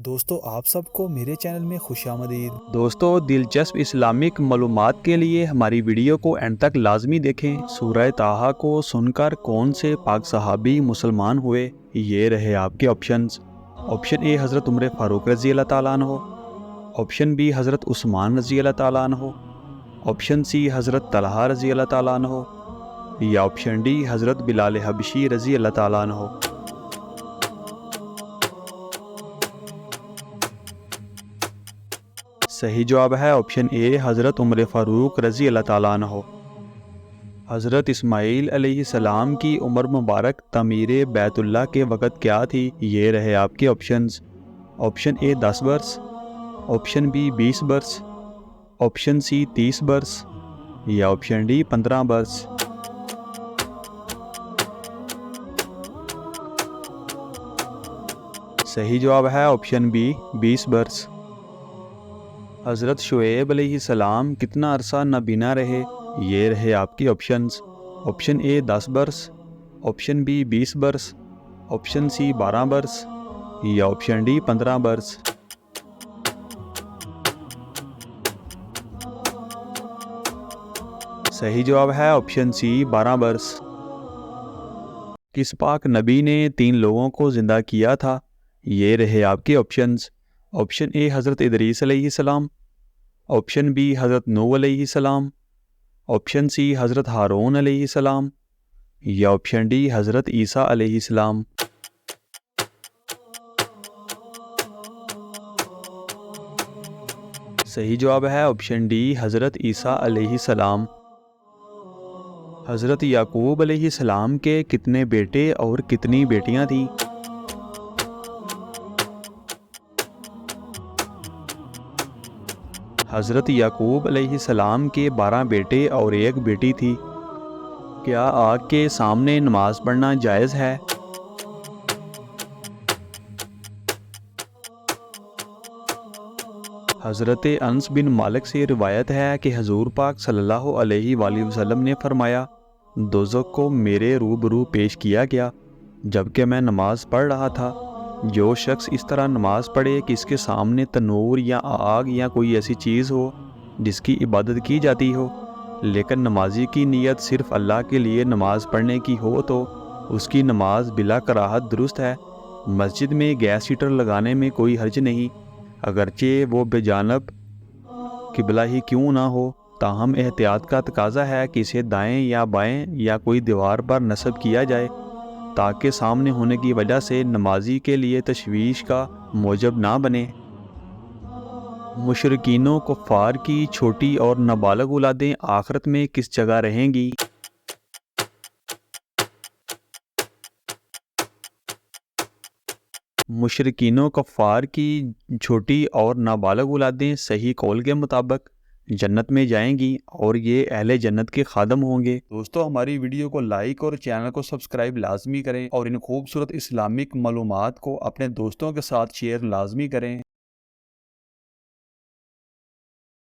دوستو آپ سب کو میرے چینل میں خوش آمدید۔ دوستو دلچسپ اسلامک معلومات کے لیے ہماری ویڈیو کو اینڈ تک لازمی دیکھیں۔ سورہ طٰہٰ کو سن کر کون سے پاک صحابی مسلمان ہوئے؟ یہ رہے آپ کے آپشنز۔ آپشن اے حضرت عمر فاروق رضی اللہ تعالیٰ عنہ، آپشن بی حضرت عثمان رضی اللہ تعالیٰ عنہ، آپشن سی حضرت طلحہ رضی اللہ تعالیٰ عنہ، یا آپشن ڈی حضرت بلال حبشی رضی اللہ تعالیٰ عنہ۔ صحیح جواب ہے آپشن اے حضرت عمر فاروق رضی اللہ تعالیٰ عنہ۔ حضرت اسماعیل علیہ السلام کی عمر مبارک تعمیر بیت اللہ کے وقت کیا تھی؟ یہ رہے آپ کے آپشنز۔ آپشن اے 10 برس، آپشن بی 20 برس، آپشن سی 30 برس، یا آپشن ڈی 15 برس۔ صحیح جواب ہے آپشن بی 20 برس۔ حضرت شعیب علیہ السلام کتنا عرصہ نابینا رہے؟ یہ رہے آپ کی آپشنز۔ آپشن اے 10 برس، آپشن بی 20 برس، آپشن سی 12 برس، یا آپشن ڈی 15 برس۔ صحیح جواب ہے آپشن سی 12 برس۔ کس پاک نبی نے 3 لوگوں کو زندہ کیا تھا؟ یہ رہے آپ کے آپشنز۔ آپشن اے حضرت ادریس علیہ السلام، آپشن بی حضرت نوح علیہ السلام، آپشن سی حضرت ہارون علیہ السلام، یا آپشن ڈی حضرت عیسیٰ علیہ السلام۔ صحیح جواب ہے آپشن ڈی حضرت عیسیٰ علیہ السلام۔ حضرت یعقوب علیہ السلام کے کتنے بیٹے اور کتنی بیٹیاں تھیں؟ حضرت یعقوب علیہ السلام کے 12 بیٹے اور 1 بیٹی تھی۔ کیا آگ کے سامنے نماز پڑھنا جائز ہے؟ حضرت انس بن مالک سے روایت ہے کہ حضور پاک صلی اللہ علیہ وآلہ وسلم نے فرمایا، دوزخ کو میرے روبرو پیش کیا گیا جبکہ میں نماز پڑھ رہا تھا۔ جو شخص اس طرح نماز پڑھے کہ اس کے سامنے تنور یا آگ یا کوئی ایسی چیز ہو جس کی عبادت کی جاتی ہو، لیکن نمازی کی نیت صرف اللہ کے لیے نماز پڑھنے کی ہو، تو اس کی نماز بلا کراہت درست ہے۔ مسجد میں گیس ہیٹر لگانے میں کوئی حرج نہیں، اگرچہ وہ بے جانب قبلہ ہی کیوں نہ ہو، تاہم احتیاط کا تقاضا ہے کہ اسے دائیں یا بائیں یا کوئی دیوار پر نصب کیا جائے تاکہ سامنے ہونے کی وجہ سے نمازی کے لیے تشویش کا موجب نہ بنے۔ مشرکین و کفار کی چھوٹی اور نابالغ اولادیں آخرت میں کس جگہ رہیں گی؟ مشرکین و کفار کی چھوٹی اور نابالغ اولادیں صحیح قول کے مطابق جنت میں جائیں گی اور یہ اہل جنت کے خادم ہوں گے۔ دوستو ہماری ویڈیو کو لائک اور چینل کو سبسکرائب لازمی کریں اور ان خوبصورت اسلامک معلومات کو اپنے دوستوں کے ساتھ شیئر لازمی کریں۔